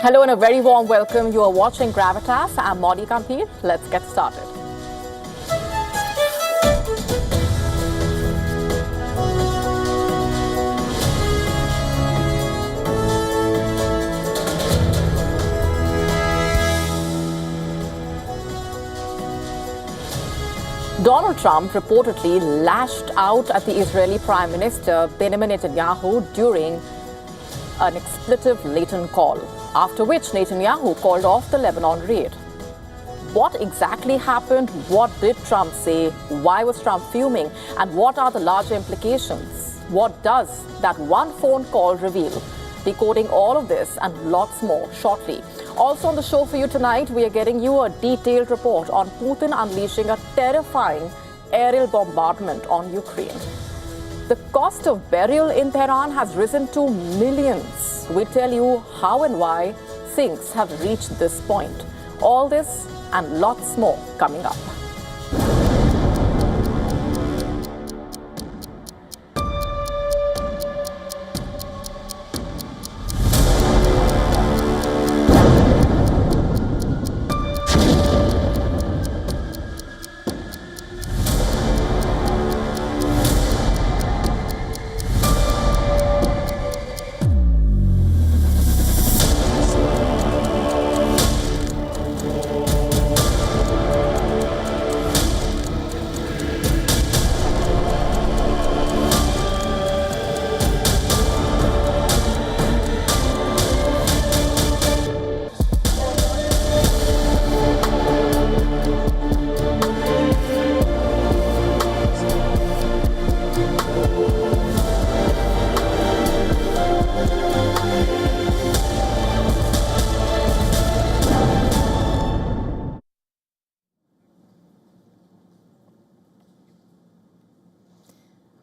Hello and a very warm welcome. You are watching Gravitas. I'm Modi Kampir. Let's get started. Donald Trump reportedly lashed out at the Israeli Prime Minister Benjamin Netanyahu during an expletive-laden call, after which Netanyahu called off the Lebanon raid. What exactly happened? What did Trump say? Why was Trump fuming? And what are the larger implications? What does that one phone call reveal? Decoding all of this and lots more shortly. Also on the show for you tonight, we are getting you a detailed report on Putin unleashing a terrifying aerial bombardment on Ukraine. The cost of burial in Tehran has risen to millions. We tell you how and why things have reached this point. All this and lots more coming up.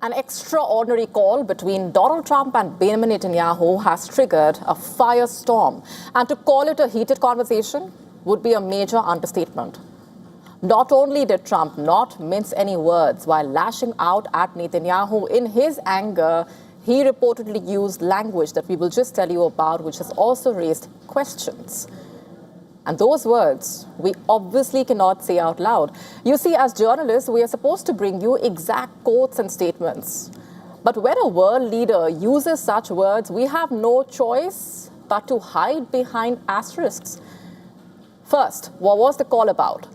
An extraordinary call between Donald Trump and Benjamin Netanyahu has triggered a firestorm, and to call it a heated conversation would be a major understatement. Not only did Trump not mince any words while lashing out at Netanyahu, in his anger, he reportedly used language that we will just tell you about, which has also raised questions. And those words, we obviously cannot say out loud. You see, as journalists, we are supposed to bring you exact quotes and statements. But when a world leader uses such words, we have no choice but to hide behind asterisks. First, what was the call about?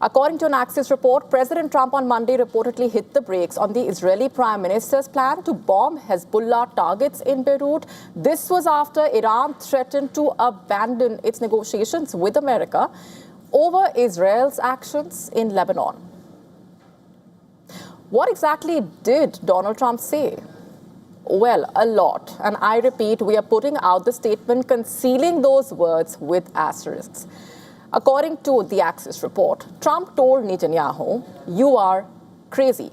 According to an Axios report, President Trump on Monday reportedly hit the brakes on the Israeli Prime Minister's plan to bomb Hezbollah targets in Beirut. This was after Iran threatened to abandon its negotiations with America over Israel's actions in Lebanon. What exactly did Donald Trump say? Well, a lot. And I repeat, we are putting out the statement concealing those words with asterisks. According to the Axios report, Trump told Netanyahu, "You are crazy.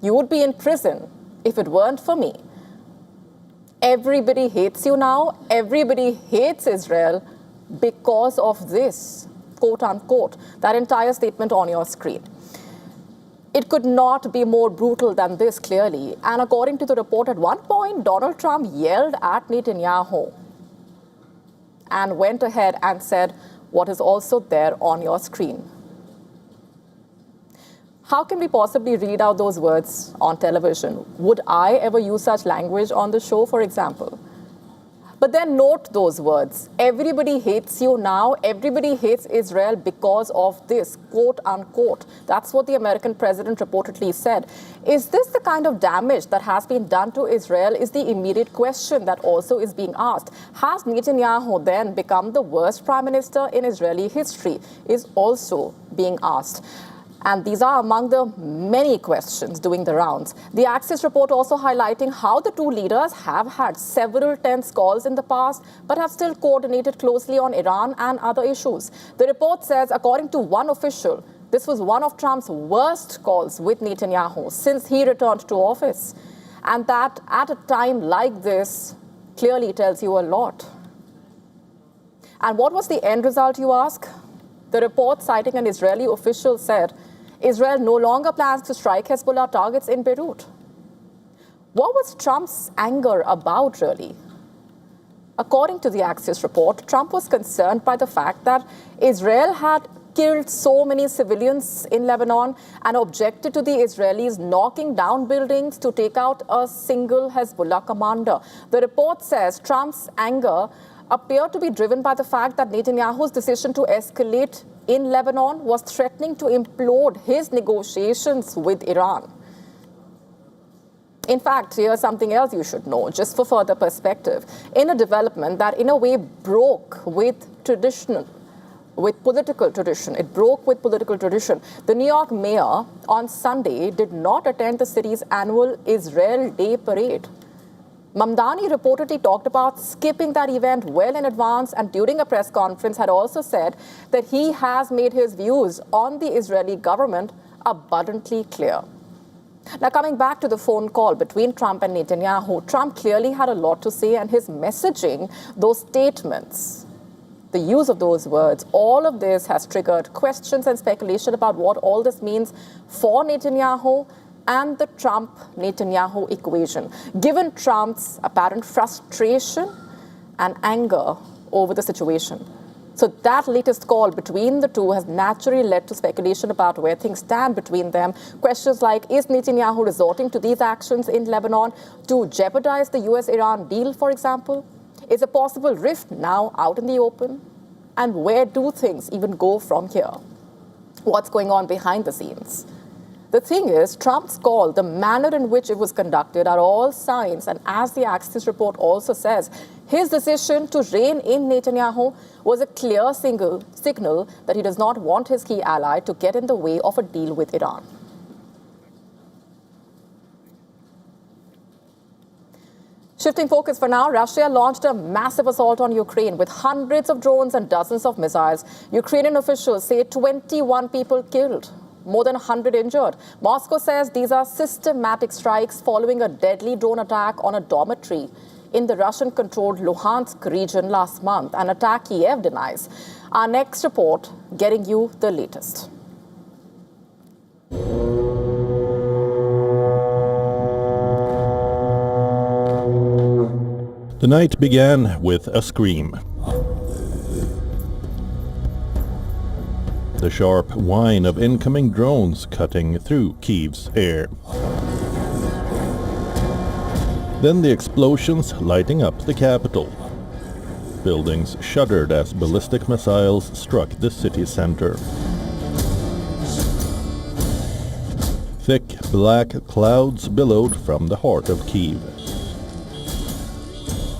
You would be in prison if it weren't for me. Everybody hates you now. Everybody hates Israel because of this," quote unquote, that entire statement on your screen. It could not be more brutal than this, clearly. And according to the report, at one point, Donald Trump yelled at Netanyahu and went ahead and said what is also there on your screen. How can we possibly read out those words on television? Would I ever use such language on the show, for example? But then note those words. Everybody hates you now. Everybody hates Israel because of this, quote unquote. That's what the American president reportedly said. Is this the kind of damage that has been done to Israel is the immediate question that also is being asked. Has Netanyahu then become the worst prime minister in Israeli history is also being asked. And these are among the many questions doing the rounds. The Axios report also highlighting how the two leaders have had several tense calls in the past, but have still coordinated closely on Iran and other issues. The report says, according to one official, this was one of Trump's worst calls with Netanyahu since he returned to office. And that at a time like this clearly tells you a lot. And what was the end result, you ask? The report, citing an Israeli official, said, Israel no longer plans to strike Hezbollah targets in Beirut. What was Trump's anger about, really? According to the Axios report, Trump was concerned by the fact that Israel had killed so many civilians in Lebanon and objected to the Israelis knocking down buildings to take out a single Hezbollah commander. The report says Trump's anger appeared to be driven by the fact that Netanyahu's decision to escalate in Lebanon was threatening to implode his negotiations with Iran. In fact, here's something else you should know, just for further perspective. In a development that in a way broke with political tradition. It broke with political tradition. The New York mayor on Sunday did not attend the city's annual Israel Day parade. Mamdani reportedly talked about skipping that event well in advance and during a press conference had also said that he has made his views on the Israeli government abundantly clear. Now, coming back to the phone call between Trump and Netanyahu, Trump clearly had a lot to say, and his messaging, those statements, the use of those words, all of this has triggered questions and speculation about what all this means for Netanyahu and the Trump-Netanyahu equation, given Trump's apparent frustration and anger over the situation. So that latest call between the two has naturally led to speculation about where things stand between them. Questions like, is Netanyahu resorting to these actions in Lebanon to jeopardize the US-Iran deal, for example? Is a possible rift now out in the open? And where do things even go from here? What's going on behind the scenes? The thing is, Trump's call, the manner in which it was conducted are all signs, and as the Axios report also says, his decision to rein in Netanyahu was a clear signal that he does not want his key ally to get in the way of a deal with Iran. Shifting focus for now, Russia launched a massive assault on Ukraine with hundreds of drones and dozens of missiles. Ukrainian officials say 21 people killed, more than 100 injured. Moscow says these are systematic strikes following a deadly drone attack on a dormitory in the Russian-controlled Luhansk region last month, an attack Kiev denies. Our next report getting you the latest. The night began with a scream. The sharp whine of incoming drones cutting through Kyiv's air. Then the explosions lighting up the capital. Buildings shuddered as ballistic missiles struck the city center. Thick black clouds billowed from the heart of Kyiv.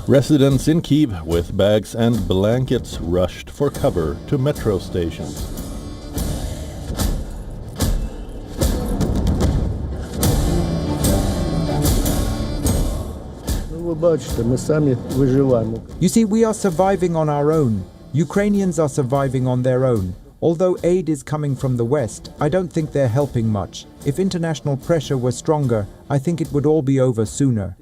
Residents in Kyiv with bags and blankets rushed for cover to metro stations. You see, we are surviving on our own. Ukrainians are surviving on their own. Although aid is coming from the West, I don't think they're helping much. If international pressure were stronger, I think it would all be over sooner.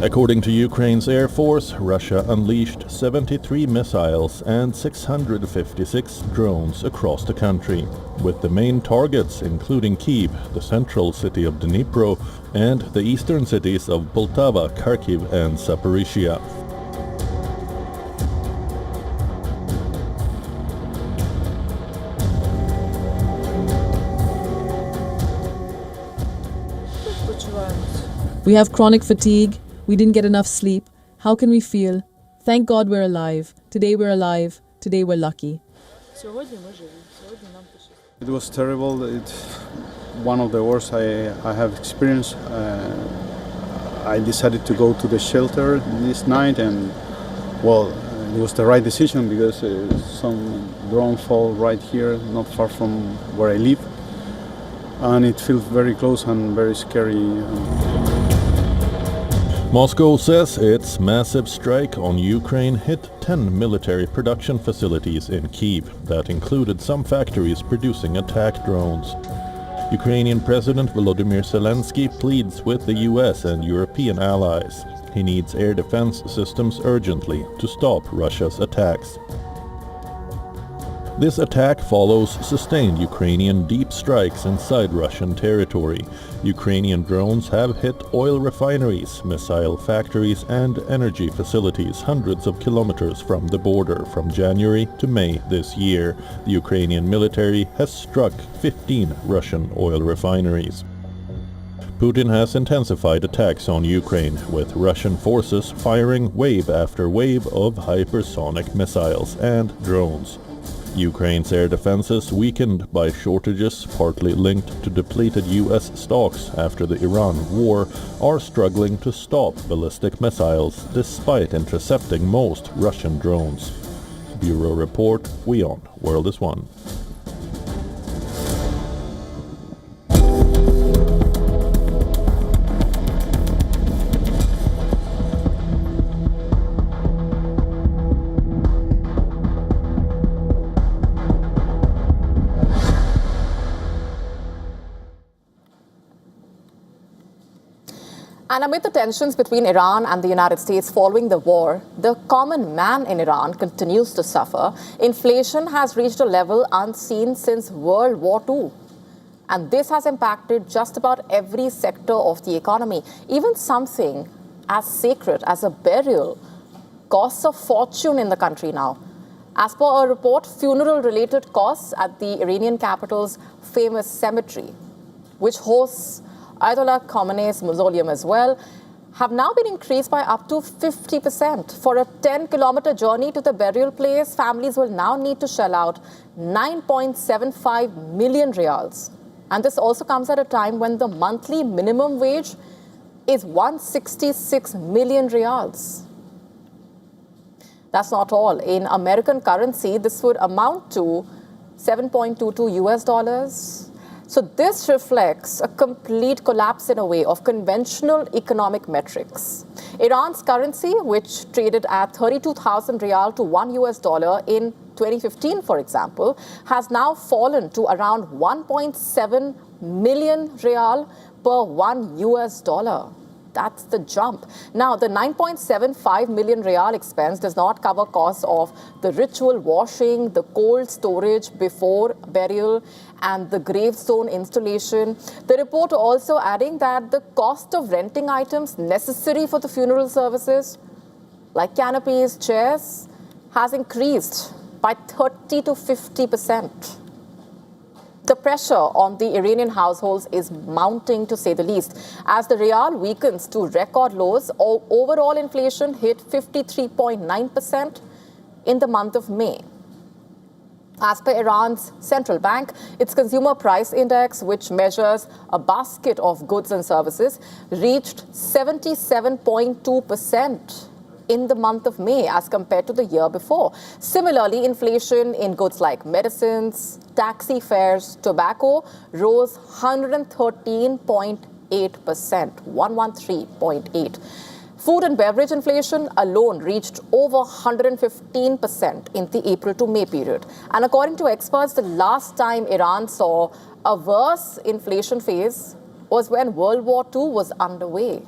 According to Ukraine's Air Force, Russia unleashed 73 missiles and 656 drones across the country, with the main targets including Kyiv, the central city of Dnipro, and the eastern cities of Poltava, Kharkiv, and Zaporizhia. We have chronic fatigue. We didn't get enough sleep. How can we feel? Thank God we're alive. Today we're alive. Today we're lucky. It was terrible. It's one of the worst I have experienced. I decided to go to the shelter this night, and well, it was the right decision because some drone fall right here, not far from where I live, and it feels very close and very scary. Moscow says its massive strike on Ukraine hit 10 military production facilities in Kyiv that included some factories producing attack drones. Ukrainian President Volodymyr Zelensky pleads with the US and European allies. He needs air defense systems urgently to stop Russia's attacks. This attack follows sustained Ukrainian deep strikes inside Russian territory. Ukrainian drones have hit oil refineries, missile factories and energy facilities hundreds of kilometers from the border from January to May this year. The Ukrainian military has struck 15 Russian oil refineries. Putin has intensified attacks on Ukraine, with Russian forces firing wave after wave of hypersonic missiles and drones. Ukraine's air defenses, weakened by shortages partly linked to depleted US stocks after the Iran war, are struggling to stop ballistic missiles despite intercepting most Russian drones. Bureau Report, WION World is One. And amid the tensions between Iran and the United States following the war, the common man in Iran continues to suffer. Inflation has reached a level unseen since World War II. And this has impacted just about every sector of the economy. Even something as sacred as a burial costs a fortune in the country now. As per a report, funeral-related costs at the Iranian capital's famous cemetery, which hosts Ayatollah Khamenei's mausoleum as well, have now been increased by up to 50%. For a 10-kilometer journey to the burial place, families will now need to shell out 9.75 million riyals. And this also comes at a time when the monthly minimum wage is 166 million riyals. That's not all. In American currency, this would amount to $7.22 US. So this reflects a complete collapse in a way of conventional economic metrics. Iran's currency, which traded at 32,000 riyal to $1 US in 2015, for example, has now fallen to around 1.7 million riyal per $1 US. That's the jump. Now, the 9.75 million riyal expense does not cover costs of the ritual washing, the cold storage before burial, and the gravestone installation. The report also adding that the cost of renting items necessary for the funeral services, like canopies, chairs, has increased by 30 to 50%. The pressure on the Iranian households is mounting, to say the least. As the rial weakens to record lows, overall inflation hit 53.9% in the month of May. As per Iran's central bank, its consumer price index, which measures a basket of goods and services, reached 77.2% in the month of May as compared to the year before. Similarly, inflation in goods like medicines, taxi fares, tobacco rose 113.8%, 113.8%. Food and beverage inflation alone reached over 115% in the April to May period. And according to experts, the last time Iran saw a worse inflation phase was when World War II was underway.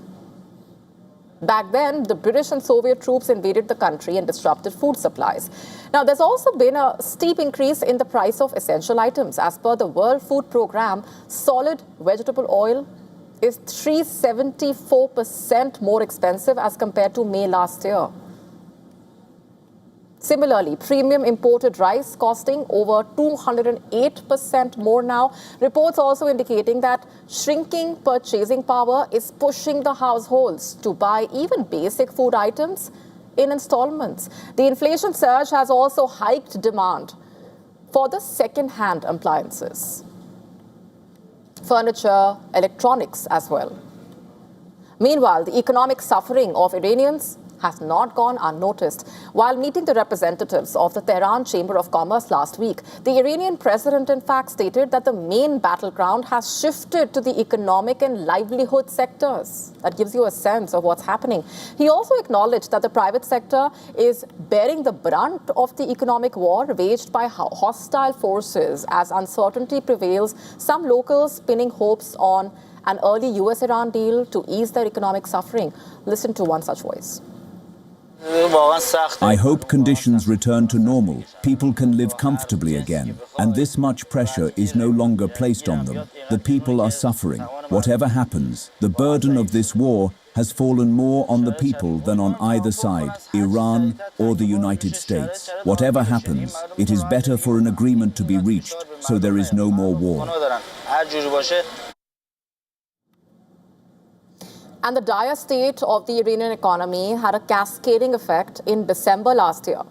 Back then, the British and Soviet troops invaded the country and disrupted food supplies. Now, there's also been a steep increase in the price of essential items. As per the World Food Programme, solid vegetable oil is 374% more expensive as compared to May last year. Similarly, premium imported rice costing over 208% more now. Reports also indicating that shrinking purchasing power is pushing the households to buy even basic food items in installments. The inflation surge has also hiked demand for the second-hand appliances, furniture, electronics as well. Meanwhile, the economic suffering of Iranians has not gone unnoticed. While meeting the representatives of the Tehran Chamber of Commerce last week, the Iranian president in fact stated that the main battleground has shifted to the economic and livelihood sectors. That gives you a sense of what's happening. He also acknowledged that the private sector is bearing the brunt of the economic war waged by hostile forces as uncertainty prevails, some locals pinning hopes on an early US-Iran deal to ease their economic suffering. Listen to one such voice. I hope conditions return to normal, people can live comfortably again, and this much pressure is no longer placed on them. The people are suffering. Whatever happens, the burden of this war has fallen more on the people than on either side, Iran or the United States. Whatever happens, it is better for an agreement to be reached, so there is no more war. And the dire state of the Iranian economy had a cascading effect in December last year,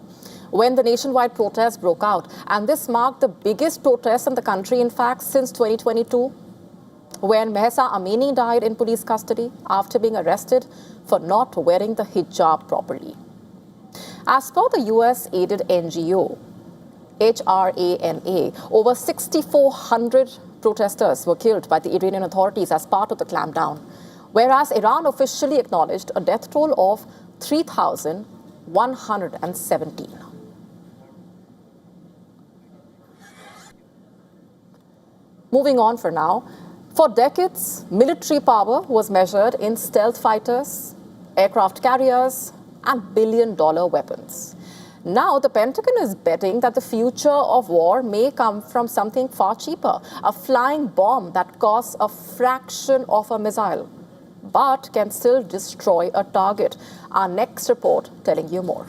when the nationwide protests broke out. And this marked the biggest protest in the country, in fact, since 2022, when Mahsa Amini died in police custody after being arrested for not wearing the hijab properly. As per the US-aided NGO, HRANA, over 6,400 protesters were killed by the Iranian authorities as part of the clampdown, whereas Iran officially acknowledged a death toll of 3,117. Moving on for now, for decades, military power was measured in stealth fighters, aircraft carriers, and billion-dollar weapons. Now, the Pentagon is betting that the future of war may come from something far cheaper, a flying bomb that costs a fraction of a missile, but can still destroy a target. Our next report telling you more.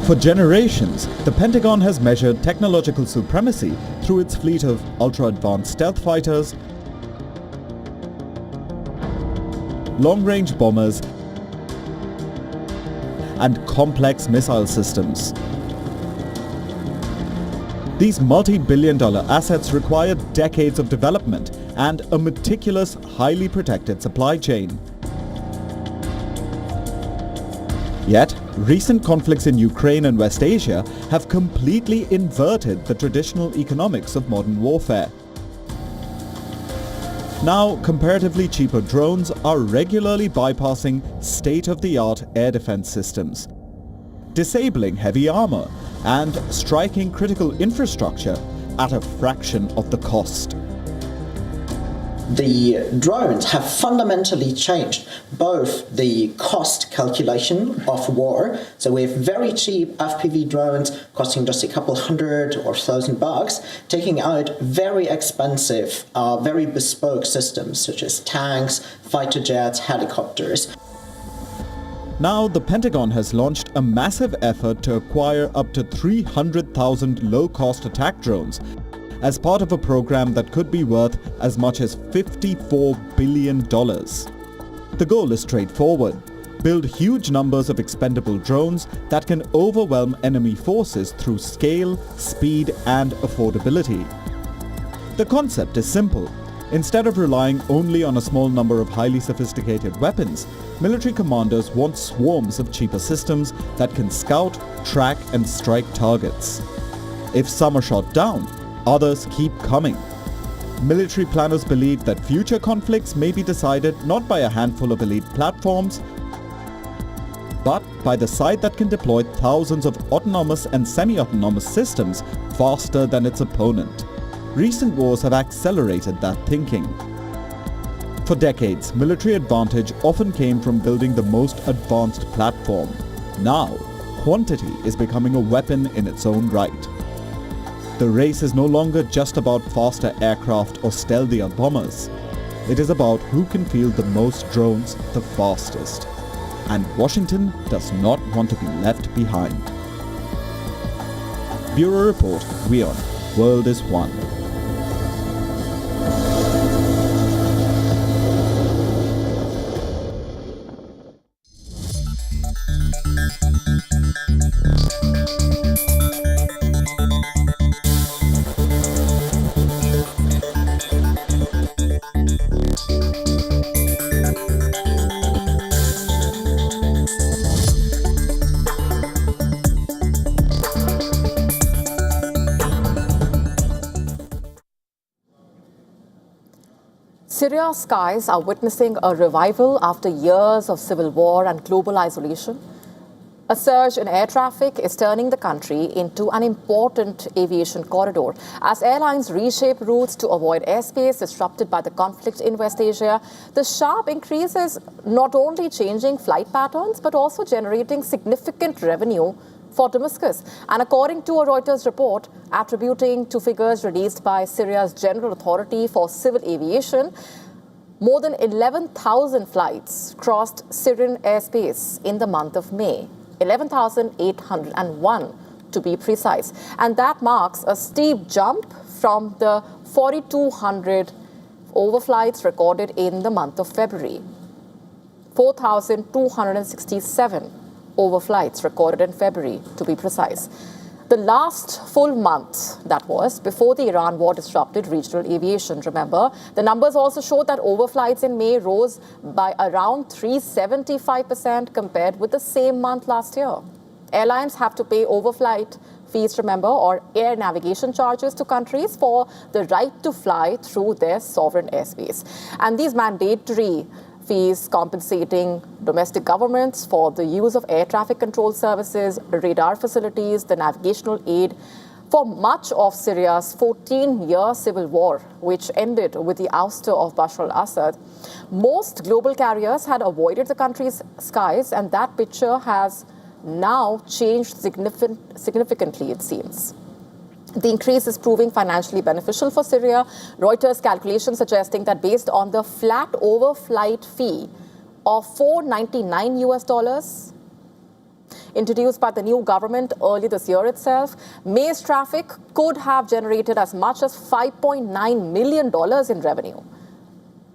For generations, the Pentagon has measured technological supremacy through its fleet of ultra-advanced stealth fighters, long-range bombers, and complex missile systems. These multi-billion-dollar assets require decades of development and a meticulous, highly protected supply chain. Yet, recent conflicts in Ukraine and West Asia have completely inverted the traditional economics of modern warfare. Now, comparatively cheaper drones are regularly bypassing state-of-the-art air defense systems, disabling heavy armor, and striking critical infrastructure at a fraction of the cost. The drones have fundamentally changed both the cost calculation of war. So we have very cheap FPV drones costing just a couple hundred or $1,000, taking out very expensive, very bespoke systems such as tanks, fighter jets, helicopters. Now, the Pentagon has launched a massive effort to acquire up to 300,000 low-cost attack drones as part of a program that could be worth as much as $54 billion. The goal is straightforward: build huge numbers of expendable drones that can overwhelm enemy forces through scale, speed, and affordability. The concept is simple. Instead of relying only on a small number of highly sophisticated weapons, military commanders want swarms of cheaper systems that can scout, track, and strike targets. If some are shot down, others keep coming. Military planners believe that future conflicts may be decided not by a handful of elite platforms, but by the side that can deploy thousands of autonomous and semi-autonomous systems faster than its opponent. Recent wars have accelerated that thinking. For decades, military advantage often came from building the most advanced platform. Now, quantity is becoming a weapon in its own right. The race is no longer just about faster aircraft or stealthier bombers. It is about who can field the most drones the fastest. And Washington does not want to be left behind. Bureau Report, WION, World is One. Syria's skies are witnessing a revival after years of civil war and global isolation. A surge in air traffic is turning the country into an important aviation corridor. As airlines reshape routes to avoid airspace disrupted by the conflict in West Asia, the sharp increase is not only changing flight patterns, but also generating significant revenue for Damascus. And according to a Reuters report attributing to figures released by Syria's General Authority for Civil Aviation, more than 11,000 flights crossed Syrian airspace in the month of May. 11,801 to be precise. And that marks a steep jump from the 4,200 overflights recorded in the month of February. 4,267 overflights recorded in February, to be precise. The last full month, that was, before the Iran war disrupted regional aviation. Remember, the numbers also show that overflights in May rose by around 375% compared with the same month last year. Airlines have to pay overflight fees, remember, or air navigation charges to countries for the right to fly through their sovereign airspace. And these mandatory fees compensating domestic governments for the use of air traffic control services, radar facilities, the navigational aid for much of Syria's 14-year civil war, which ended with the ouster of Bashar al-Assad. Most global carriers had avoided the country's skies, and that picture has now changed significantly, it seems. The increase is proving financially beneficial for Syria. Reuters calculations suggesting that based on the flat overflight fee of $499 introduced by the new government early this year itself, May's traffic could have generated as much as $5.9 million in revenue.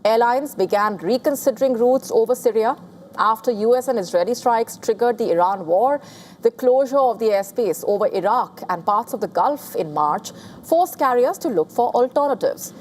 Airlines began reconsidering routes over Syria after US and Israeli strikes triggered the Iran war. The closure of the airspace over Iraq and parts of the Gulf in March forced carriers to look for alternatives.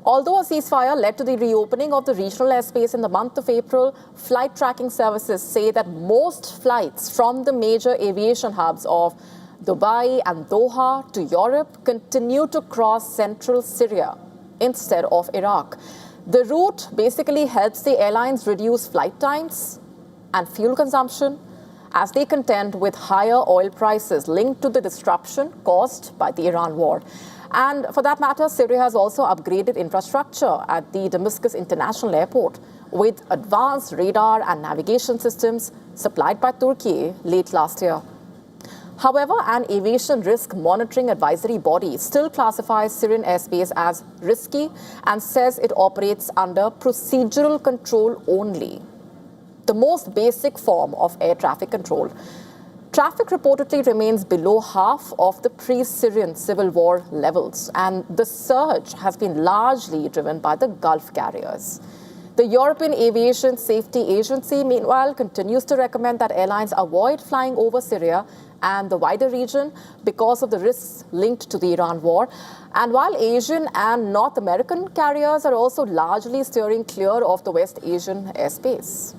Although a ceasefire led to the reopening of the regional airspace in the month of April, flight tracking services say that most flights from the major aviation hubs of Dubai and Doha to Europe continue to cross central Syria instead of Iraq. The route basically helps the airlines reduce flight times and fuel consumption as they contend with higher oil prices linked to the disruption caused by the Iran war. And for that matter, Syria has also upgraded infrastructure at the Damascus International Airport with advanced radar and navigation systems supplied by Turkey late last year. However, an aviation risk monitoring advisory body still classifies Syrian airspace as risky and says it operates under procedural control only, the most basic form of air traffic control. Traffic reportedly remains below half of the pre-Syrian civil war levels, and the surge has been largely driven by the Gulf carriers. The European Aviation Safety Agency, meanwhile, continues to recommend that airlines avoid flying over Syria and the wider region because of the risks linked to the Iran war. And while Asian and North American carriers are also largely steering clear of the West Asian airspace.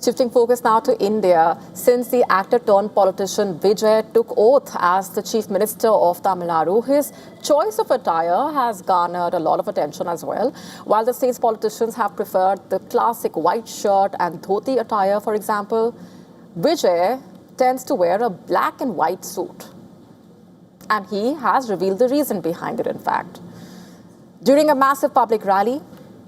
Shifting focus now to India, since the actor-turned-politician Vijay took oath as the Chief Minister of Tamil Nadu, his choice of attire has garnered a lot of attention as well. While the state's politicians have preferred the classic white shirt and dhoti attire, for example, Vijay tends to wear a black and white suit. And he has revealed the reason behind it, in fact. During a massive public rally,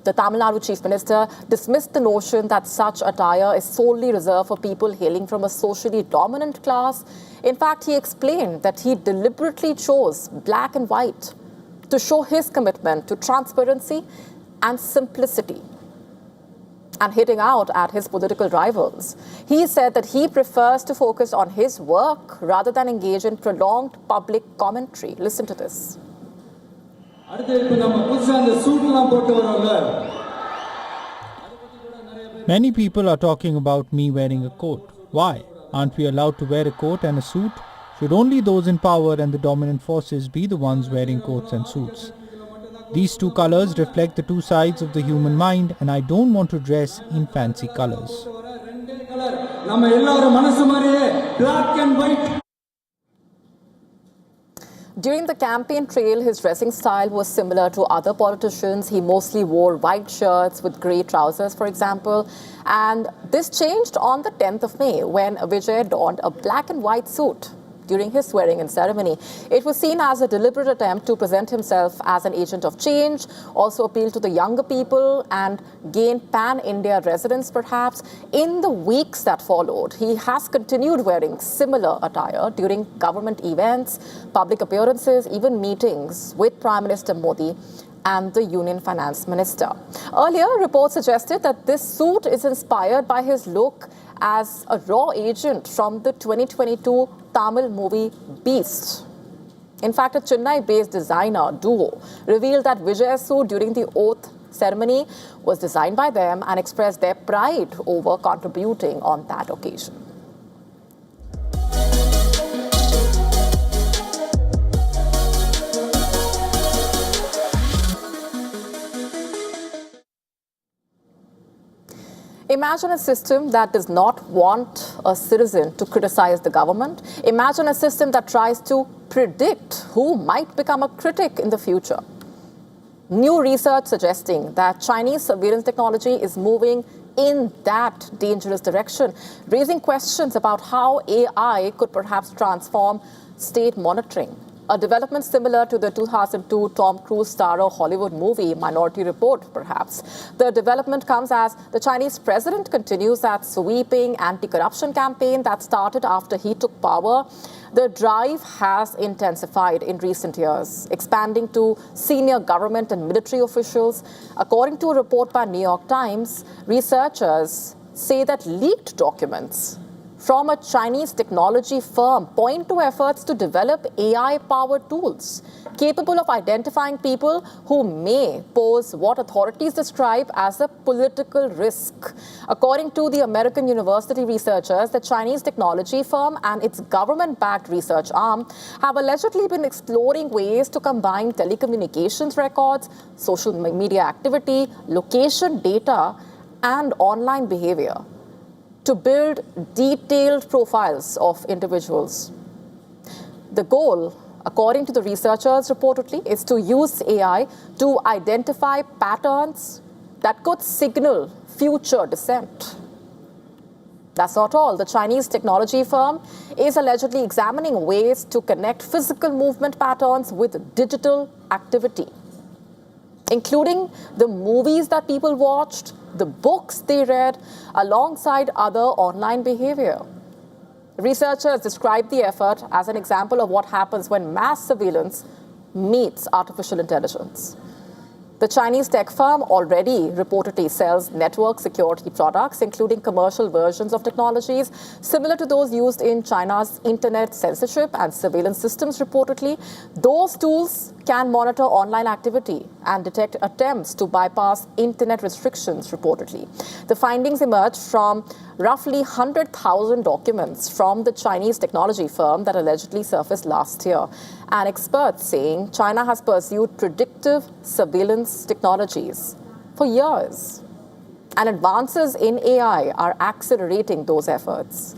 the Tamil Nadu Chief Minister dismissed the notion that such attire is solely reserved for people hailing from a socially dominant class. In fact, he explained that he deliberately chose black and white to show his commitment to transparency and simplicity. And hitting out at his political rivals, he said that he prefers to focus on his work rather than engage in prolonged public commentary. Listen to this. Many people are talking about me wearing a coat. Why? Aren't we allowed to wear a coat and a suit? Should only those in power and the dominant forces be the ones wearing coats and suits? These two colors reflect the two sides of the human mind, and I don't want to dress in fancy colors. During the campaign trail, his dressing style was similar to other politicians. He mostly wore white shirts with grey trousers, for example. And this changed on the 10th of May when Vijay donned a black and white suit during his swearing-in ceremony. It was seen as a deliberate attempt to present himself as an agent of change, also appeal to the younger people and gain pan-India residents perhaps. In the weeks that followed, he has continued wearing similar attire during government events, public appearances, even meetings with Prime Minister Modi and the Union Finance Minister. Earlier, reports suggested that this suit is inspired by his look as a raw agent from the 2022 Tamil movie Beast. In fact, a Chennai-based designer duo revealed that Vijay's suit during the oath ceremony was designed by them and expressed their pride over contributing on that occasion. Imagine a system that does not want a citizen to criticize the government. Imagine a system that tries to predict who might become a critic in the future. New research suggesting that Chinese surveillance technology is moving in that dangerous direction, raising questions about how AI could perhaps transform state monitoring. A development similar to the 2002 Tom Cruise starrer Hollywood movie Minority Report, perhaps. The development comes as the Chinese president continues that sweeping anti-corruption campaign that started after he took power. The drive has intensified in recent years, expanding to senior government and military officials. According to a report by New York Times, researchers say that leaked documents from a Chinese technology firm point to efforts to develop AI-powered tools capable of identifying people who may pose what authorities describe as a political risk. According to the American university researchers, the Chinese technology firm and its government-backed research arm have allegedly been exploring ways to combine telecommunications records, social media activity, location data, and online behavior to build detailed profiles of individuals. The goal, according to the researchers reportedly, is to use AI to identify patterns that could signal future dissent. That's not all. The Chinese technology firm is allegedly examining ways to connect physical movement patterns with digital activity, including the movies that people watched, the books they read, alongside other online behavior. Researchers describe the effort as an example of what happens when mass surveillance meets artificial intelligence. The Chinese tech firm already reportedly sells network security products, including commercial versions of technologies similar to those used in China's internet censorship and surveillance systems, reportedly. Those tools can monitor online activity and detect attempts to bypass internet restrictions, reportedly. The findings emerged from roughly 100,000 documents from the Chinese technology firm that allegedly surfaced last year. And experts saying China has pursued predictive surveillance technologies for years. And advances in AI are accelerating those efforts.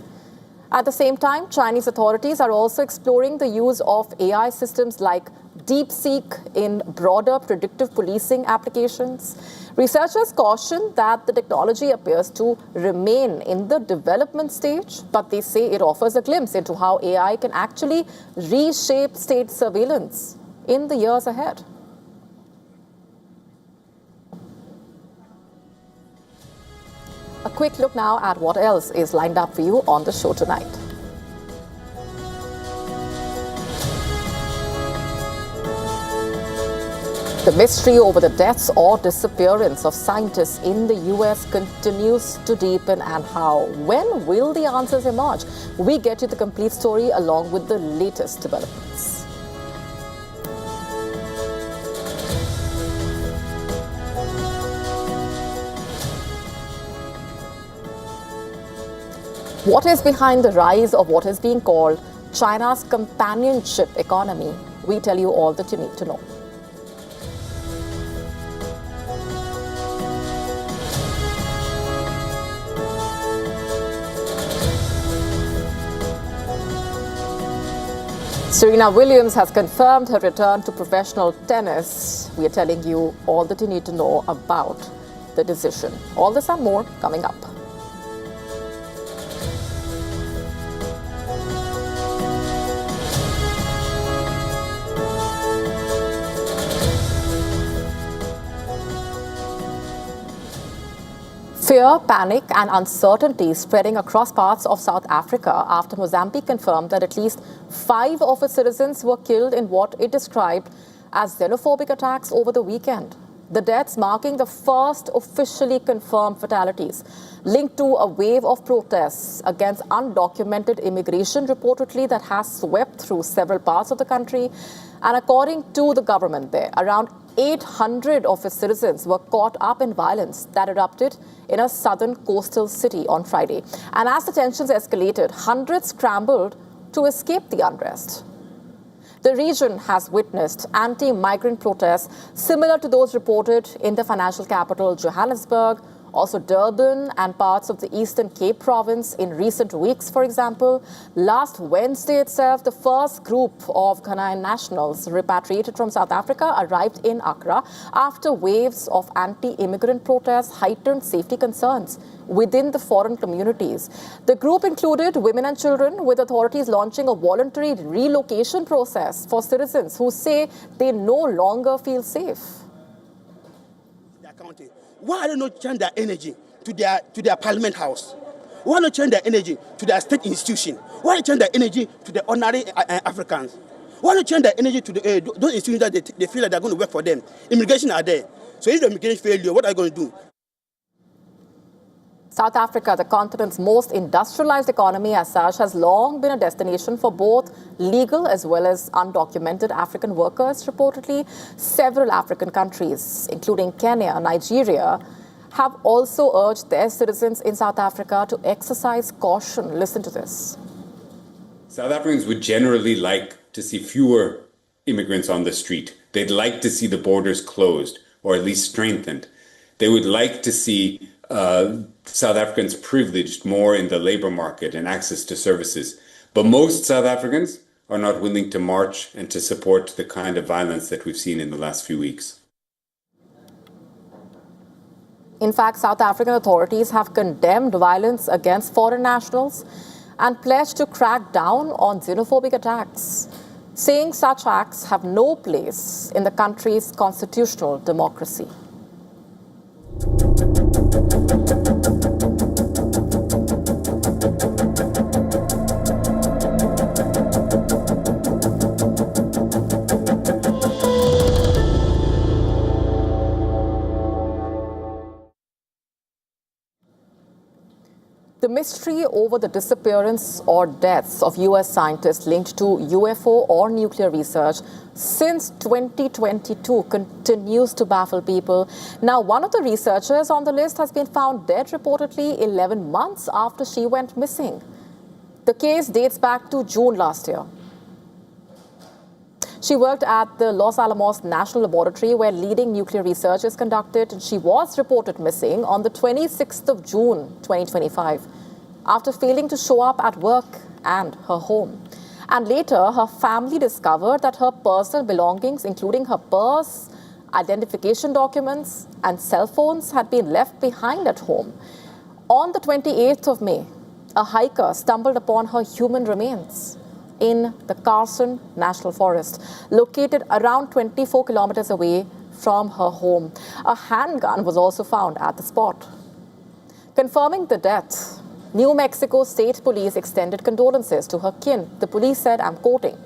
At the same time, Chinese authorities are also exploring the use of AI systems like DeepSeek in broader predictive policing applications. Researchers caution that the technology appears to remain in the development stage, but they say it offers a glimpse into how AI can actually reshape state surveillance in the years ahead. A quick look now at what else is lined up for you on the show tonight. The mystery over the deaths or disappearance of scientists in the US continues to deepen, and how? When will the answers emerge? We get you the complete story along with the latest developments. What is behind the rise of what is being called China's companionship economy? We tell you all that you need to know. Serena Williams has confirmed her return to professional tennis. We are telling you all that you need to know about the decision. All this and more coming up. Fear, panic and uncertainty spreading across parts of South Africa after Mozambique confirmed that at least 5 of its citizens were killed in what it described as xenophobic attacks over the weekend. The deaths marking the first officially confirmed fatalities linked to a wave of protests against undocumented immigration reportedly that has swept through several parts of the country. And according to the government there, around 800 of its citizens were caught up in violence that erupted in a southern coastal city on Friday. And as the tensions escalated, hundreds scrambled to escape the unrest. The region has witnessed anti-migrant protests similar to those reported in the financial capital Johannesburg, also Durban and parts of the Eastern Cape province in recent weeks, for example. Last Wednesday itself, the first group of Ghanaian nationals repatriated from South Africa arrived in Accra after waves of anti-immigrant protests heightened safety concerns within the foreign communities. The group included women and children, with authorities launching a voluntary relocation process for citizens who say they no longer feel safe. Why don't they change their energy to their parliament house? Why not change their energy to their state institution? Why not change their energy to the ordinary Africans? Why not change their energy to those institutions that they feel that they're going to work for them? Immigration are there. So if the immigration failure, what are you going to do? South Africa, the continent's most industrialized economy as such, has long been a destination for both legal as well as undocumented African workers. Reportedly, several African countries, including Kenya, Nigeria, have also urged their citizens in South Africa to exercise caution. Listen to this. South Africans would generally like to see fewer immigrants on the street. They'd like to see the borders closed or at least strengthened. They would like to see South Africans privileged more in the labor market and access to services. But most South Africans are not willing to march and to support the kind of violence that we've seen in the last few weeks. In fact, South African authorities have condemned violence against foreign nationals and pledged to crack down on xenophobic attacks, saying such acts have no place in the country's constitutional democracy. The mystery over the disappearance or deaths of US scientists linked to UFO or nuclear research since 2022 continues to baffle people. Now, one of the researchers on the list has been found dead reportedly 11 months after she went missing. The case dates back to June last year. She worked at the Los Alamos National Laboratory where leading nuclear research is conducted, and she was reported missing on the 26th of June 2025 after failing to show up at work and her home. And later, her family discovered that her personal belongings, including her purse, identification documents, and cell phones, had been left behind at home. On the 28th of May, a hiker stumbled upon her human remains in the Carson National Forest, located around 24 kilometers away from her home. A handgun was also found at the spot. Confirming the death, New Mexico State Police extended condolences to her kin. The police said, I'm quoting,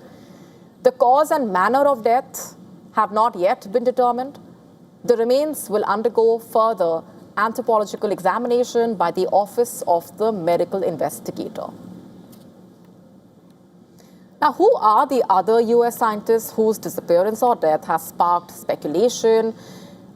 "The cause and manner of death have not yet been determined. The remains will undergo further anthropological examination by the Office of the Medical Investigator." Now, who are the other US scientists whose disappearance or death has sparked speculation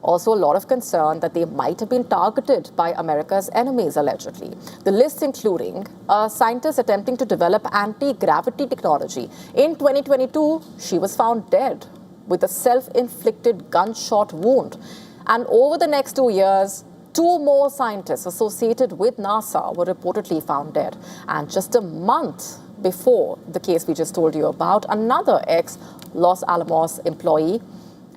Also, a lot of concern that they might have been targeted by America's enemies, allegedly. The list including a scientist attempting to develop anti-gravity technology. In 2022, she was found dead with a self-inflicted gunshot wound. And over the next 2 years, 2 more scientists associated with NASA were reportedly found dead. And just a month before the case we just told you about, another ex-Los Alamos employee,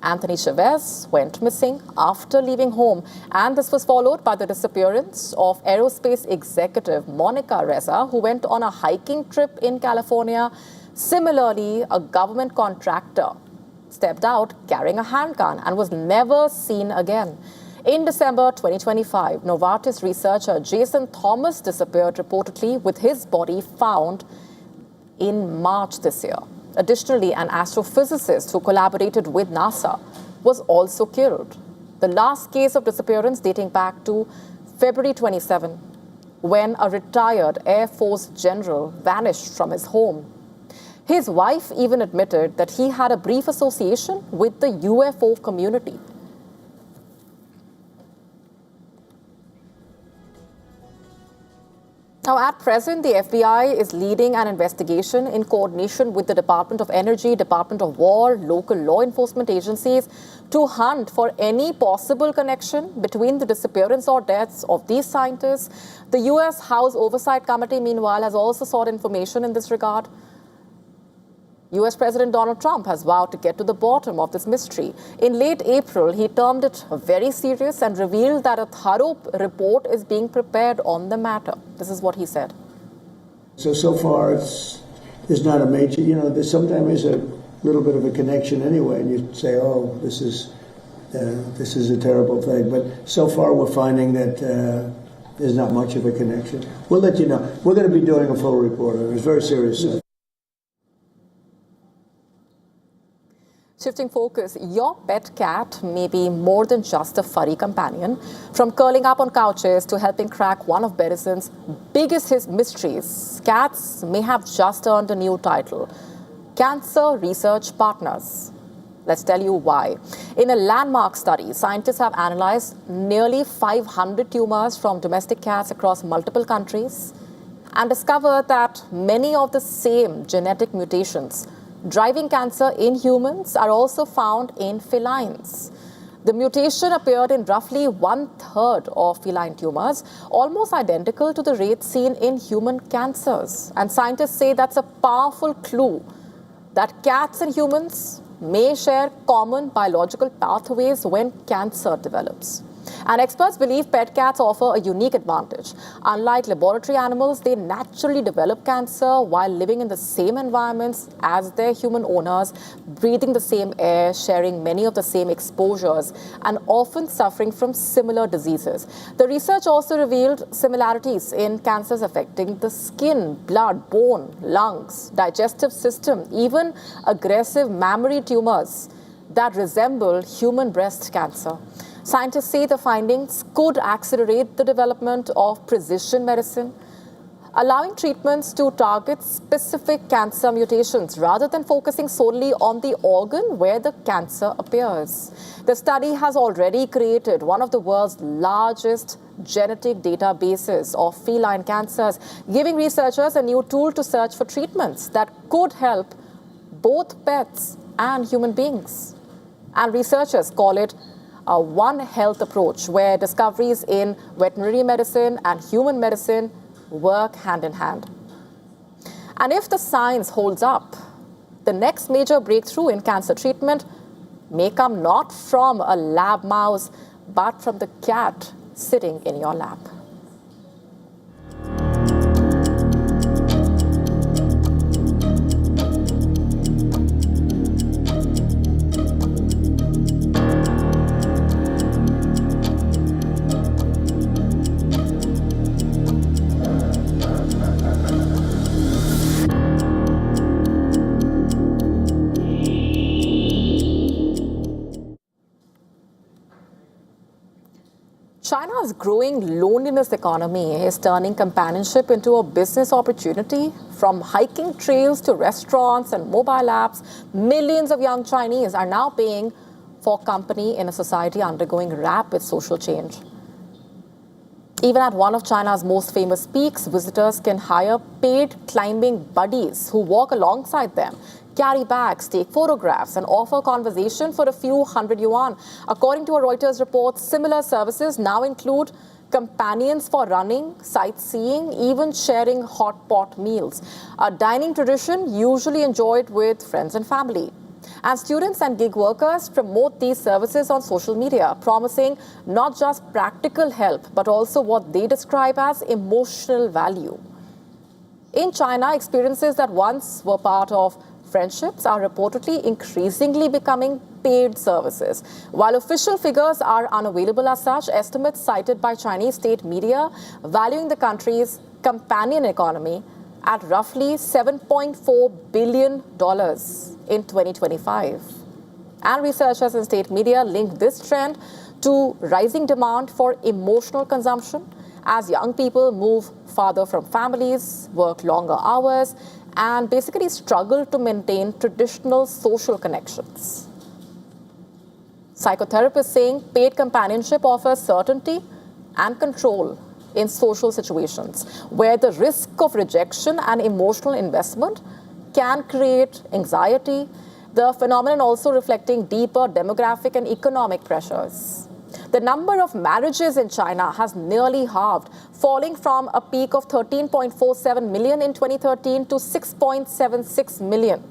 Anthony Chavez, went missing after leaving home. And this was followed by the disappearance of aerospace executive Monica Reza, who went on a hiking trip in California. Similarly, a government contractor stepped out carrying a handgun and was never seen again. In December 2025, Novartis researcher Jason Thomas disappeared reportedly, with his body found in March this year. Additionally, an astrophysicist who collaborated with NASA was also killed. The last case of disappearance dating back to February 27, when a retired Air Force general vanished from his home. His wife even admitted that he had a brief association with the UFO community. Now, at present, the FBI is leading an investigation in coordination with the Department of Energy, Department of War, local law enforcement agencies to hunt for any possible connection between the disappearance or deaths of these scientists. The U.S. House Oversight Committee, meanwhile, has also sought information in this regard. U.S. President Donald Trump has vowed to get to the bottom of this mystery. In late April, he termed it very serious and revealed that a thorough report is being prepared on the matter. This is what he said. So far, there's not a major, there sometimes is a little bit of a connection anyway, and you say, oh, this is a terrible thing. But so far, we're finding that there's not much of a connection. We'll let you know. We're going to be doing a full report on it. It's very serious stuff. Shifting focus, your pet cat may be more than just a furry companion. From curling up on couches to helping crack one of medicine's biggest mysteries, cats may have just earned a new title: Cancer Research Partners. Let's tell you why. In a landmark study, scientists have analyzed nearly 500 tumors from domestic cats across multiple countries and discovered that many of the same genetic mutations driving cancer in humans are also found in felines. The mutation appeared in roughly 1/3 of feline tumors, almost identical to the rate seen in human cancers. And scientists say that's a powerful clue that cats and humans may share common biological pathways when cancer develops. And experts believe pet cats offer a unique advantage. Unlike laboratory animals, they naturally develop cancer while living in the same environments as their human owners, breathing the same air, sharing many of the same exposures, and often suffering from similar diseases. The research also revealed similarities in cancers affecting the skin, blood, bone, lungs, digestive system, even aggressive mammary tumors that resemble human breast cancer. Scientists say the findings could accelerate the development of precision medicine, allowing treatments to target specific cancer mutations rather than focusing solely on the organ where the cancer appears. The study has already created one of the world's largest genetic databases of feline cancers, giving researchers a new tool to search for treatments that could help both pets and human beings. And researchers call it a One Health approach, where discoveries in veterinary medicine and human medicine work hand in hand. And if the science holds up, the next major breakthrough in cancer treatment may come not from a lab mouse, but from the cat sitting in your lap. China's growing loneliness economy is turning companionship into a business opportunity. From hiking trails to restaurants and mobile apps, millions of young Chinese are now paying for company in a society undergoing rapid social change. Even at one of China's most famous peaks, visitors can hire paid climbing buddies who walk alongside them, carry bags, take photographs, and offer conversation for a few hundred yuan. According to a Reuters report, similar services now include companions for running, sightseeing, even sharing hot pot meals, a dining tradition usually enjoyed with friends and family. And students and gig workers promote these services on social media, promising not just practical help, but also what they describe as emotional value. In China, experiences that once were part of friendships are reportedly increasingly becoming paid services. While official figures are unavailable as such, estimates cited by Chinese state media valuing the country's companion economy at roughly $7.4 billion in 2025. And researchers in state media link this trend to rising demand for emotional consumption as young people move farther from families, work longer hours, and basically struggle to maintain traditional social connections. Psychotherapists saying paid companionship offers certainty and control in social situations where the risk of rejection and emotional investment can create anxiety, the phenomenon also reflecting deeper demographic and economic pressures. The number of marriages in China has nearly halved, falling from a peak of 13.47 million in 2013 to 6.76 million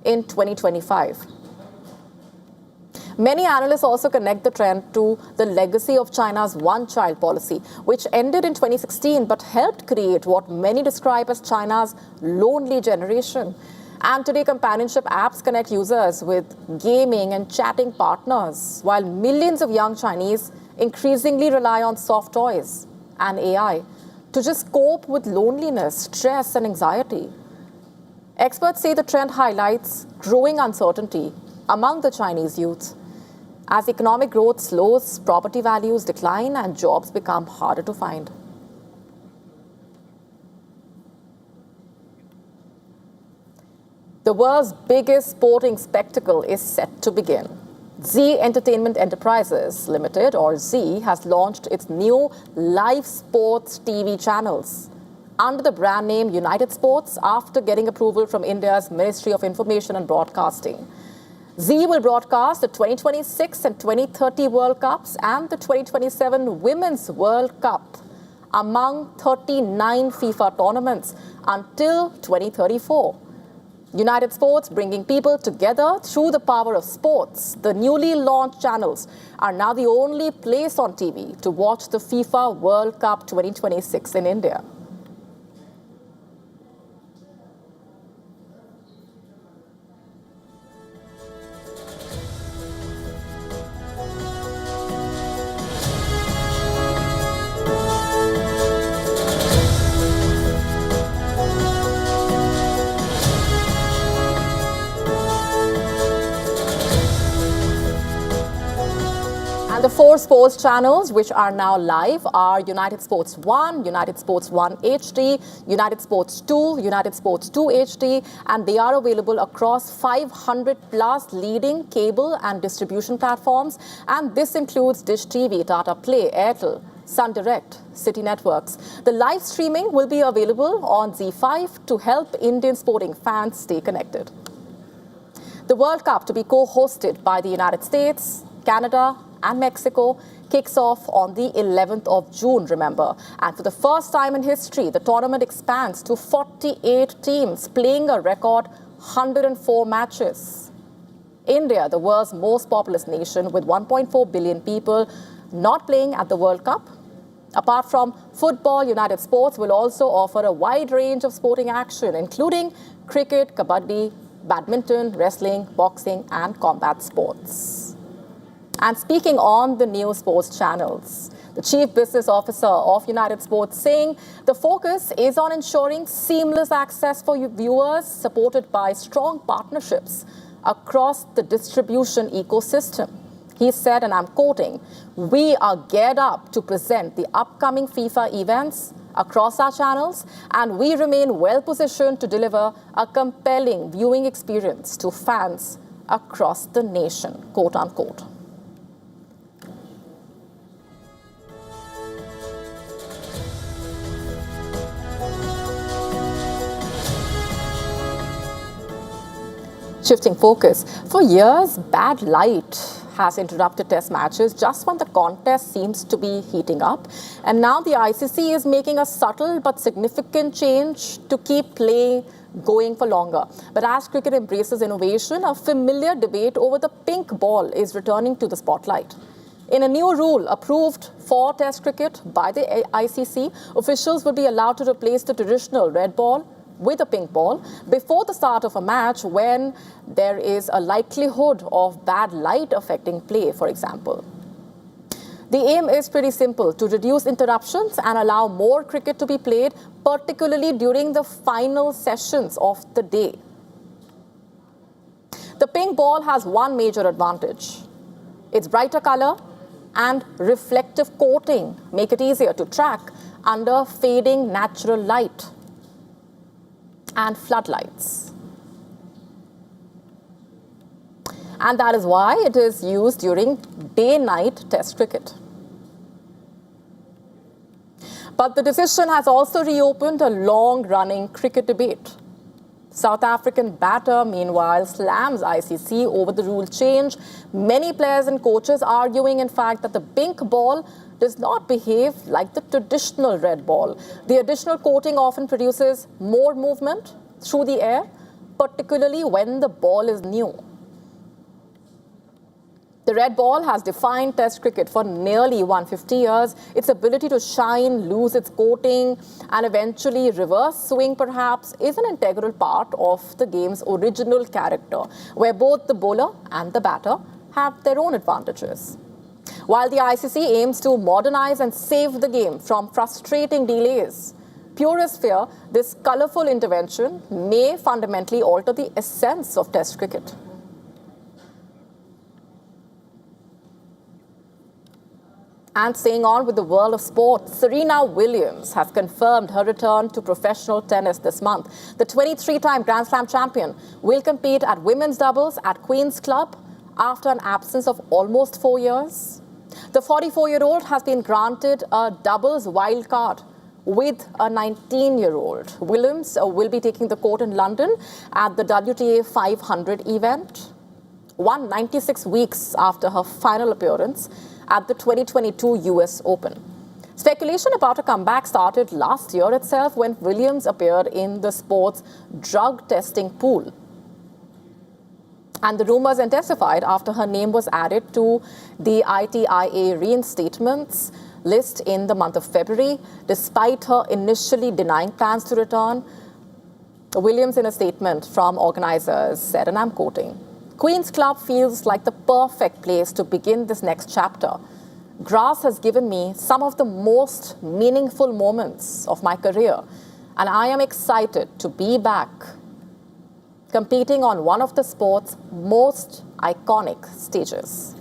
in 2025. Many analysts also connect the trend to the legacy of China's one-child policy, which ended in 2016 but helped create what many describe as China's lonely generation. And today, companionship apps connect users with gaming and chatting partners, while millions of young Chinese increasingly rely on soft toys and AI to just cope with loneliness, stress, and anxiety. Experts say the trend highlights growing uncertainty among the Chinese youth. As economic growth slows, property values decline, and jobs become harder to find. The world's biggest sporting spectacle is set to begin. Z Entertainment Enterprises Limited, or Z, has launched its new live sports TV channels under the brand name United Sports after getting approval from India's Ministry of Information and Broadcasting. Z will broadcast the 2026 and 2030 World Cups and the 2027 Women's World Cup among 39 FIFA tournaments until 2034. United Sports bringing people together through the power of sports. The newly launched channels are now the only place on TV to watch the FIFA World Cup 2026 in India. And the 4 sports channels which are now live are United Sports 1, United Sports 1 HD, United Sports 2, United Sports 2 HD, and they are available across 500 plus leading cable and distribution platforms. And this includes Dish TV, Tata Play, Airtel, Sun Direct, City Networks. The live streaming will be available on Z5 to help Indian sporting fans stay connected. The World Cup, to be co-hosted by the United States, Canada, and Mexico, kicks off on the 11th of June, remember. And for the first time in history, the tournament expands to 48 teams, playing a record 104 matches. India, the world's most populous nation with 1.4 billion people, not playing at the World Cup. Apart from football, United Sports will also offer a wide range of sporting action, including cricket, kabaddi, badminton, wrestling, boxing, and combat sports. And speaking on the new sports channels, the Chief Business Officer of United Sports saying the focus is on ensuring seamless access for viewers, supported by strong partnerships across the distribution ecosystem. He said, and I'm quoting, "We are geared up to present the upcoming FIFA events across our channels, and we remain well positioned to deliver a compelling viewing experience to fans across the nation, quote unquote. Shifting focus, for years, bad light has interrupted test matches just when the contest seems to be heating up. And now the ICC is making a subtle but significant change to keep play going for longer. But as cricket embraces innovation, a familiar debate over the pink ball is returning to the spotlight. In a new rule approved for Test cricket by the ICC, officials will be allowed to replace the traditional red ball with a pink ball before the start of a match when there is a likelihood of bad light affecting play, for example. The aim is pretty simple: to reduce interruptions and allow more cricket to be played, particularly during the final sessions of the day. The pink ball has one major advantage. Its brighter color and reflective coating make it easier to track under fading natural light and floodlights. And that is why it is used during day-night Test cricket. But the decision has also reopened a long-running cricket debate. South African batter, meanwhile, slams ICC over the rule change. Many players and coaches arguing, in fact, that the pink ball does not behave like the traditional red ball. The additional coating often produces more movement through the air, particularly when the ball is new. The red ball has defined Test cricket for nearly 150 years. Its ability to shine, lose its coating, and eventually reverse swing perhaps is an integral part of the game's original character, where both the bowler and the batter have their own advantages. While the ICC aims to modernize and save the game from frustrating delays, purists fear this colourful intervention may fundamentally alter the essence of Test cricket. And staying on with the world of sport, Serena Williams has confirmed her return to professional tennis this month. The 23-time Grand Slam champion will compete at women's doubles at Queen's Club after an absence of almost 4 years. The 44-year-old has been granted a doubles wild card with a 19-year-old. Williams will be taking the court in London at the WTA 500 event, 196 weeks after her final appearance at the 2022 US Open. Speculation about a comeback started last year itself when Williams appeared in the sport's drug testing pool. And the rumors intensified after her name was added to the ITIA reinstatements list in the month of February. Despite her initially denying plans to return, Williams, in a statement from organizers, said, and I'm quoting, "Queen's Club feels like the perfect place to begin this next chapter. Grass has given me some of the most meaningful moments of my career, and I am excited to be back competing on one of the sport's most iconic stages."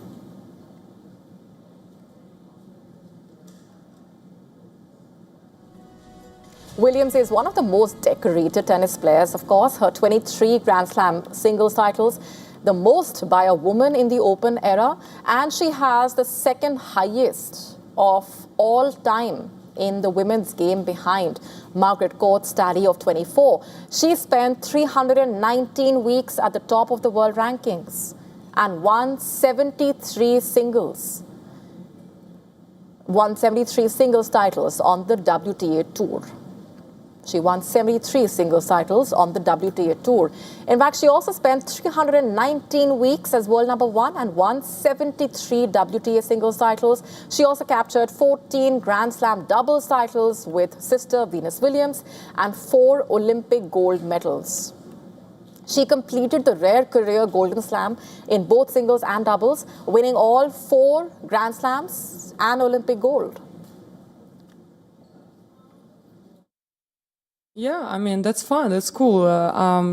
Williams is one of the most decorated tennis players, of course. Her 23 Grand Slam singles titles, the most by a woman in the Open era, and she has the second highest of all time in the women's game behind Margaret Court's tally of 24. She spent 319 weeks at the top of the world rankings and won 73 singles titles on the WTA Tour. She won 73 singles titles on the WTA Tour. In fact, she also spent 319 weeks as world number one and won 73 WTA singles titles. She also captured 14 Grand Slam doubles titles with sister Venus Williams and 4 Olympic gold medals. She completed the rare career Golden Slam in both singles and doubles, winning all 4 Grand Slams and Olympic gold. Yeah, I mean, that's fun. That's cool.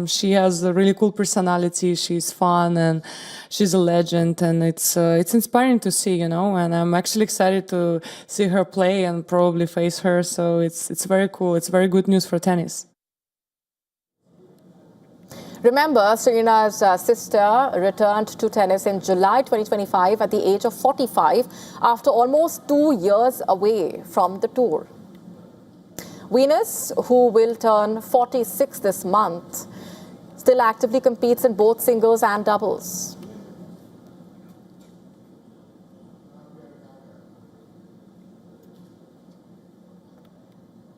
She has a really cool personality. She's fun and she's a legend, and it's inspiring to see, you know, and I'm actually excited to see her play and probably face her. So it's very cool. It's very good news for tennis. Remember, Serena's sister returned to tennis in July 2025 at the age of 45 after almost 2 years away from the tour. Venus, who will turn 46 this month, still actively competes in both singles and doubles.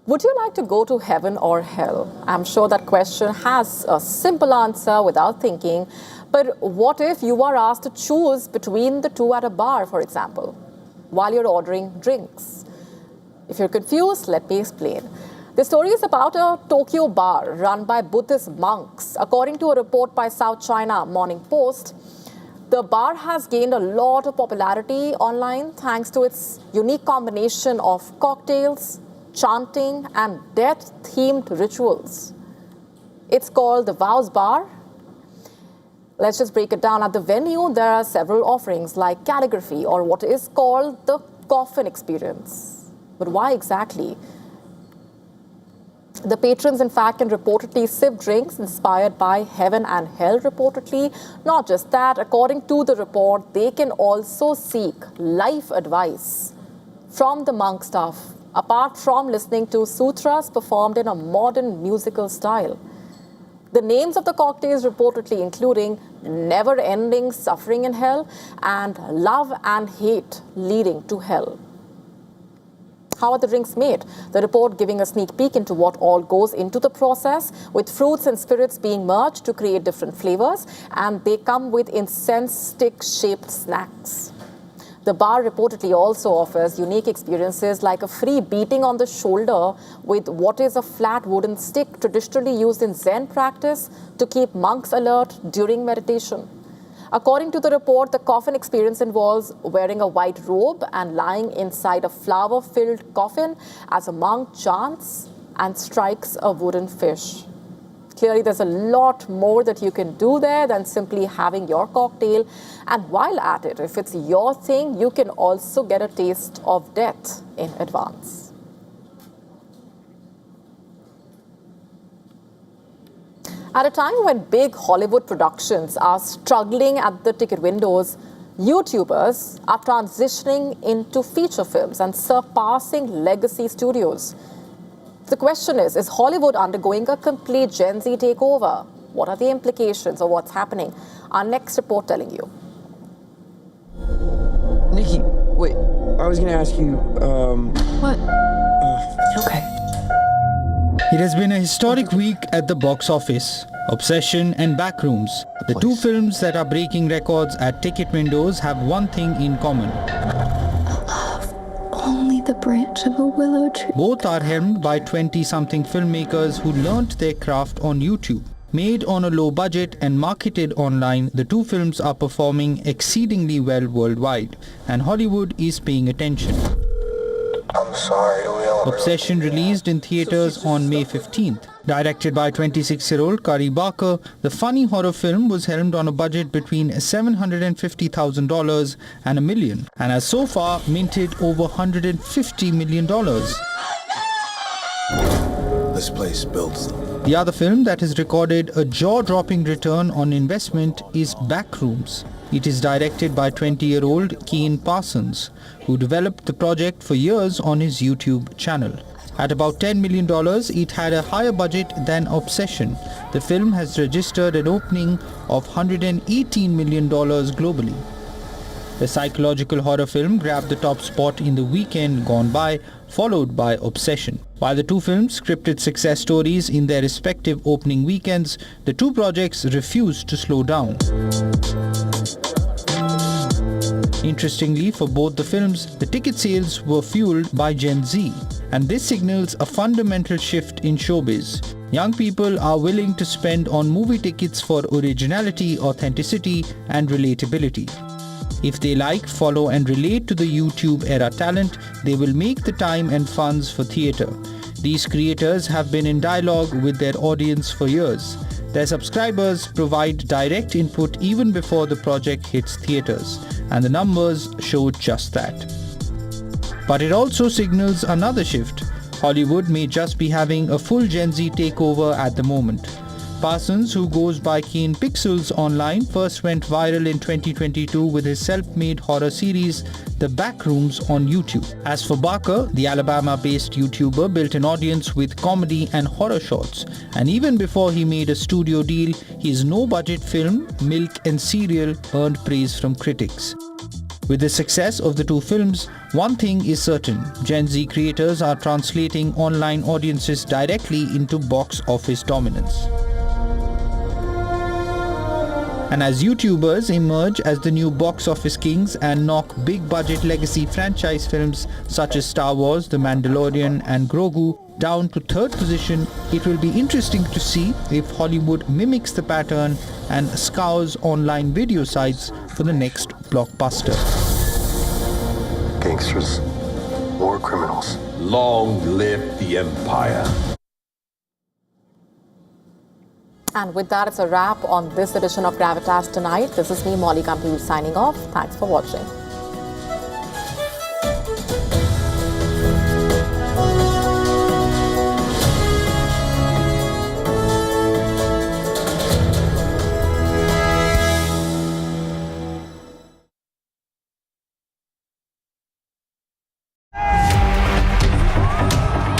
Would you like to go to heaven or hell? I'm sure that question has a simple answer without thinking. But what if you are asked to choose between the two at a bar, for example, while you're ordering drinks? If you're confused, let me explain. The story is about a Tokyo bar run by Buddhist monks. According to a report by South China Morning Post, the bar has gained a lot of popularity online thanks to its unique combination of cocktails, chanting, and death-themed rituals. It's called the Vows Bar. Let's just break it down. At the venue, there are several offerings like calligraphy or what is called the coffin experience. But why exactly? The patrons, in fact, can reportedly sip drinks inspired by heaven and hell, reportedly. Not just that, according to the report, they can also seek life advice from the monk staff, apart from listening to sutras performed in a modern musical style. The names of the cocktails reportedly including never-ending suffering in hell and love and hate leading to hell. How are the drinks made? The report giving a sneak peek into what all goes into the process, with fruits and spirits being merged to create different flavors, and they come with incense stick-shaped snacks. The bar reportedly also offers unique experiences like a free beating on the shoulder with what is a flat wooden stick traditionally used in Zen practice to keep monks alert during meditation. According to the report, the coffin experience involves wearing a white robe and lying inside a flower-filled coffin as a monk chants and strikes a wooden fish. Clearly, there's a lot more that you can do there than simply having your cocktail. And while at it, if it's your thing, you can also get a taste of death in advance. At a time when big Hollywood productions are struggling at the ticket windows, YouTubers are transitioning into feature films and surpassing legacy studios. The question is Hollywood undergoing a complete Gen Z takeover? What are the implications of what's happening? Our next report telling you. Nikki, wait, I was going to ask you, What? Okay. It has been a historic week at the box office. Obsession and Backrooms, the two films that are breaking records at ticket windows, have one thing in common. Only the branch of a willow tree. Both are helmed by 20-something filmmakers who learnt their craft on YouTube. Made on a low budget and marketed online, the two films are performing exceedingly well worldwide, and Hollywood is paying attention. I'm sorry, Will. Obsession released in theaters on May 15th. Directed by 26-year-old Kari Barker, the funny horror film was helmed on a budget between $750,000 and $1 million, and has so far minted over $150 million. This place builds them. The other film that has recorded a jaw-dropping return on investment is Backrooms. It is directed by 20-year-old Keen Parsons, who developed the project for years on his YouTube channel. At about $10 million, it had a higher budget than Obsession. The film has registered an opening of $118 million globally. The psychological horror film grabbed the top spot in the weekend gone by, followed by Obsession. While the two films scripted success stories in their respective opening weekends, the two projects refused to slow down. Interestingly, for both the films, the ticket sales were fueled by Gen Z, and this signals a fundamental shift in showbiz. Young people are willing to spend on movie tickets for originality, authenticity, and relatability. If they like, follow, and relate to the YouTube-era talent, they will make the time and funds for theatre. These creators have been in dialogue with their audience for years. Their subscribers provide direct input even before the project hits theatres, and the numbers show just that. But it also signals another shift. Hollywood may just be having a full Gen Z takeover at the moment. Parsons, who goes by Keen Pixels online, first went viral in 2022 with his self-made horror series The Backrooms on YouTube. As for Barker, the Alabama-based YouTuber built an audience with comedy and horror shorts. And even before he made a studio deal, his no-budget film, Milk and Cereal, earned praise from critics. With the success of the two films, one thing is certain: Gen Z creators are translating online audiences directly into box office dominance. And as YouTubers emerge as the new box office kings and knock big-budget legacy franchise films such as Star Wars, The Mandalorian and Grogu down to third position, it will be interesting to see if Hollywood mimics the pattern and scours online video sites for the next blockbuster. Gangsters, war criminals. Long live the Empire. And with that, it's a wrap on this edition of Gravitas tonight. This is me, Molly Kampi, signing off. Thanks for watching.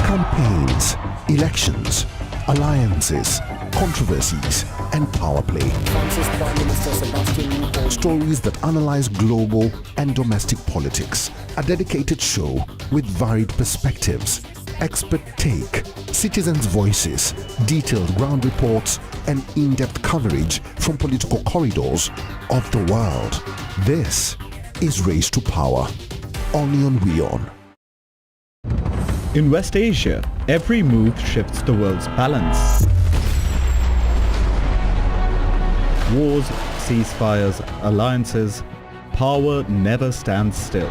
Campaigns, elections, alliances, controversies, and power play. Stories that analyze global and domestic politics. A dedicated show with varied perspectives, expert take, citizens' voices, detailed ground reports, and in-depth coverage from political corridors of the world. This is Race to Power, only on WION. In West Asia, every move shifts the world's balance. Wars, ceasefires, alliances, power never stands still.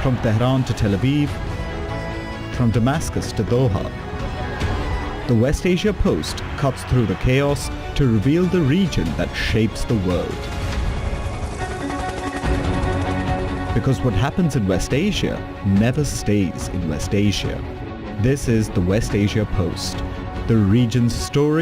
From Tehran to Tel Aviv, from Damascus to Doha, the West Asia Post cuts through the chaos to reveal the region that shapes the world. Because what happens in West Asia never stays in West Asia. This is the West Asia Post, the region's story